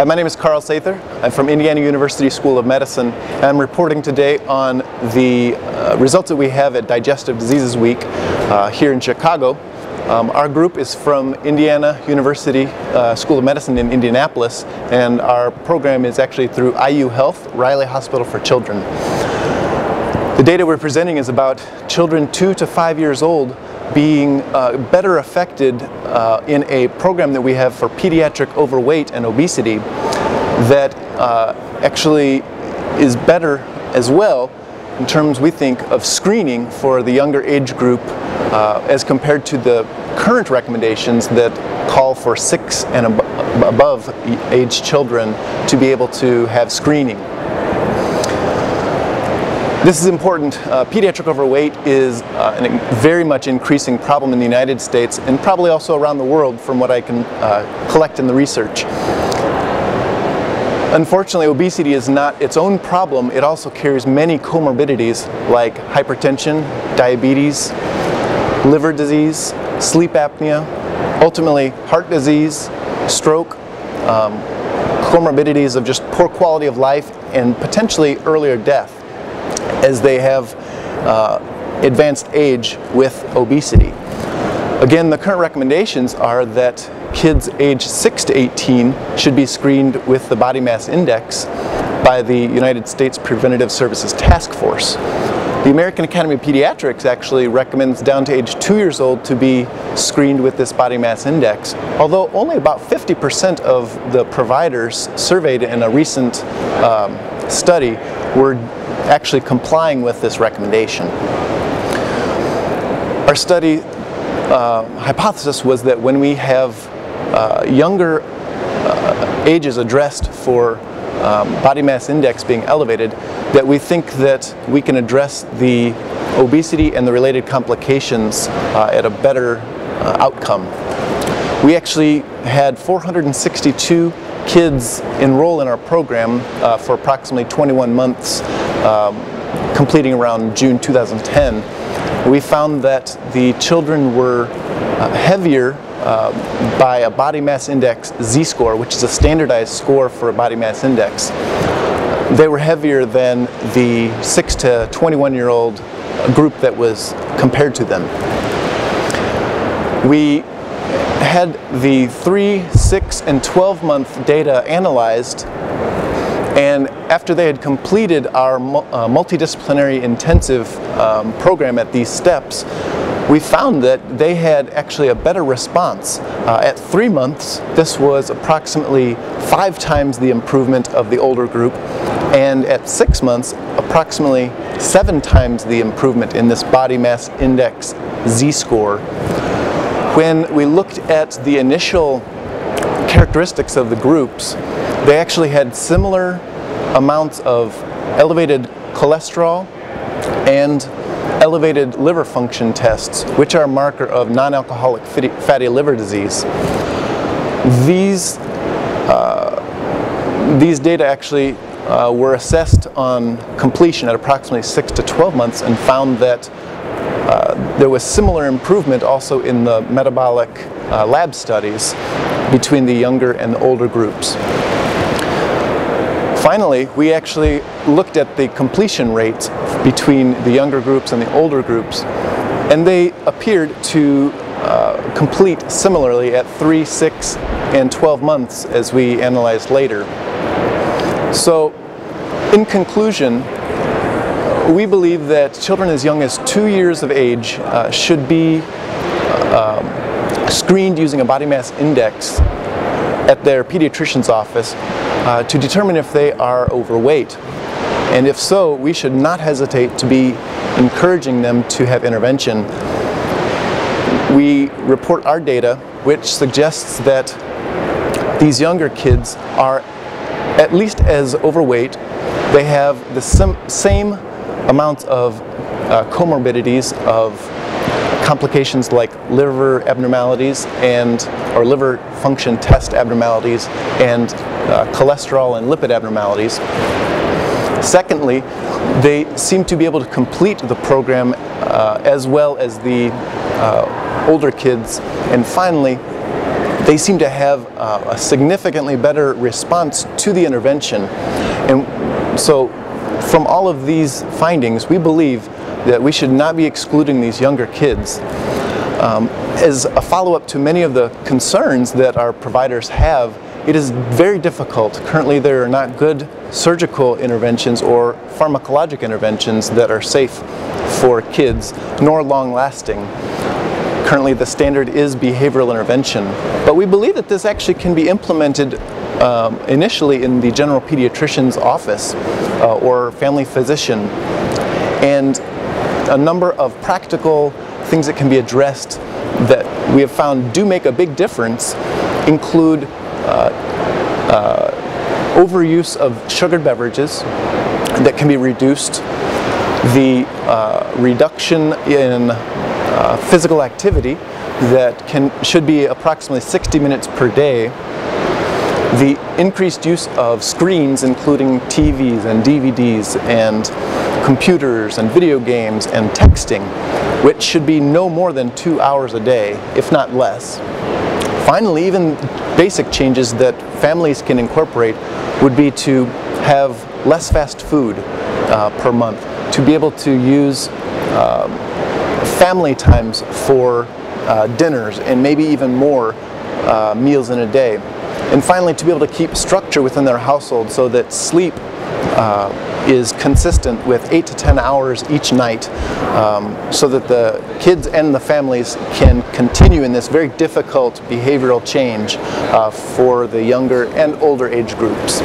Hi, my name is Sather. I'm from Indiana University School of Medicine, and I'm reporting today on the results that we have at Digestive Diseases Week here in Chicago. Our group is from Indiana University School of Medicine in Indianapolis, and our program is actually through IU Health, Riley Hospital for Children. The data we're presenting is about children 2 to 5 years old being better affected in a program that we have for pediatric overweight and obesity that actually is better as well in terms, we think, of screening for the younger age group as compared to the current recommendations that call for 6 and above age children to be able to have screening. This is important. Pediatric overweight is a very much increasing problem in the United States and probably also around the world from what I can collect in the research. Unfortunately, obesity is not its own problem. It also carries many comorbidities like hypertension, diabetes, liver disease, sleep apnea, ultimately heart disease, stroke, comorbidities of just poor quality of life, and potentially earlier death as they have advanced age with obesity. Again, the current recommendations are that kids age 6 to 18 should be screened with the body mass index by the United States Preventive Services Task Force. The American Academy of Pediatrics actually recommends down to age 2 years old to be screened with this body mass index, although only about 50% of the providers surveyed in a recent study were actually complying with this recommendation. Our study hypothesis was that when we have younger ages addressed for body mass index being elevated, that we think that we can address the obesity and the related complications at a better outcome. We actually had 462 kids enroll in our program for approximately 21 months, completing around June 2010. We found that the children were heavier by a body mass index Z-score, which is a standardized score for a body mass index. They were heavier than the 6 to 21-year-old group that was compared to them. We had the 3, 6, and 12-month data analyzed, and after they had completed our multidisciplinary intensive program at these steps, we found that they had actually a better response. At 3 months, this was approximately 5 times the improvement of the older group, and at 6 months, approximately 7 times the improvement in this body mass index Z-score. When we looked at the initial characteristics of the groups, they actually had similar amounts of elevated cholesterol and elevated liver function tests, which are a marker of non-alcoholic fatty liver disease. These data actually were assessed on completion at approximately 6 to 12 months and found that there was similar improvement also in the metabolic lab studies between the younger and the older groups. Finally, we actually looked at the completion rates between the younger groups and the older groups, and they appeared to complete similarly at 3, 6, and 12 months as we analyzed later. So, in conclusion, we believe that children as young as 2 years of age should be screened using a body mass index at their pediatrician's office to determine if they are overweight. And if so, we should not hesitate to be encouraging them to have intervention. We report our data, which suggests that these younger kids are at least as overweight. They have the same amounts of comorbidities of complications like liver abnormalities or liver function test abnormalities and cholesterol and lipid abnormalities. Secondly, they seem to be able to complete the program as well as the older kids. And finally, they seem to have a significantly better response to the intervention. And so from all of these findings, we believe that we should not be excluding these younger kids. As a follow-up to many of the concerns that our providers have, it is very difficult. Currently there are not good surgical interventions or pharmacologic interventions that are safe for kids, nor long-lasting. Currently the standard is behavioral intervention, but we believe that this actually can be implemented initially in the general pediatrician's office or family physician. And a number of practical things that can be addressed that we have found do make a big difference include overuse of sugared beverages that can be reduced, the reduction in physical activity that should be approximately 60 minutes per day, the increased use of screens including TVs and DVDs and computers and video games and texting, which should be no more than 2 hours a day, if not less. Finally, even basic changes that families can incorporate would be to have less fast food per month, to be able to use family times for dinners and maybe even more meals in a day. And finally, to be able to keep structure within their household so that sleep is consistent with 8 to 10 hours each night, so that the kids and the families can continue in this very difficult behavioral change for the younger and older age groups.